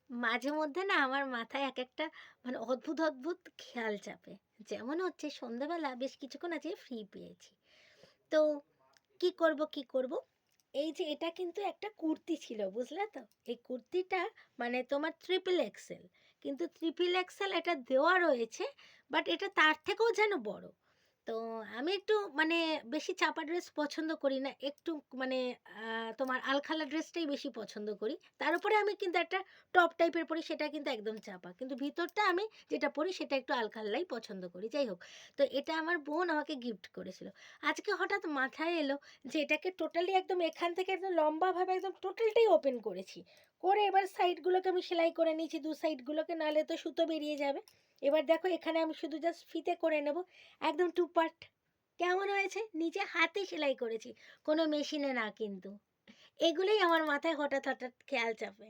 মাঝে মধ্যে না আমার মাথায় একেকটা মানে অদ্ভুত, অদ্ভুত খেয়াল চাপে। যেমন হচ্ছে সন্ধ্যাবেলা বেশ কিছুক্ষণ আজকে ফ্রি পেয়েছি। তো কি করব, কি করব? এই যে এটা কিন্তু একটা কুর্তি ছিল, বুঝলে তো? এই কুর্তিটা মানে তোমার ট্রিপল এক্সেল। কিন্তু ট্রিপল এক্সেল এটা দেওয়া রয়েছে, বাট এটা তার থেকেও যেন বড়। তো আমি একটু মানে বেশি চাপা ড্রেস পছন্দ করি না। একটু মানে তোমার আলখাল্লা ড্রেসটাই বেশি পছন্দ করি। তার উপরে আমি কিন্তু একটা টপ টাইপের পরি, সেটা কিন্তু একদম চাপা। কিন্তু ভিতরটা আমি যেটা পরি সেটা একটু আলখাল্লাই পছন্দ করি। যাই হোক, তো এটা আমার বোন আমাকে গিফট করেছিল। আজকে হঠাৎ মাথায় এলো যে এটাকে টোটালি একদম এখান থেকে একদম লম্বাভাবে একদম টোটালটাই ওপেন করেছি। করে এবার সাইডগুলোকে আমি সেলাই করে নিয়েছি, ২ সাইডগুলোকে, নাহলে তো সুতো বেরিয়ে যাবে। এবার দেখো এখানে আমি শুধু জাস্ট ফিতে করে নেব। একদম টু পার্ট। কেমন হয়েছে? নিজে হাতে সেলাই করেছি। কোনো মেশিনে না কিন্তু। এগুলোই আমার মাথায় হঠাৎ, হঠাৎ খেয়াল চাপে।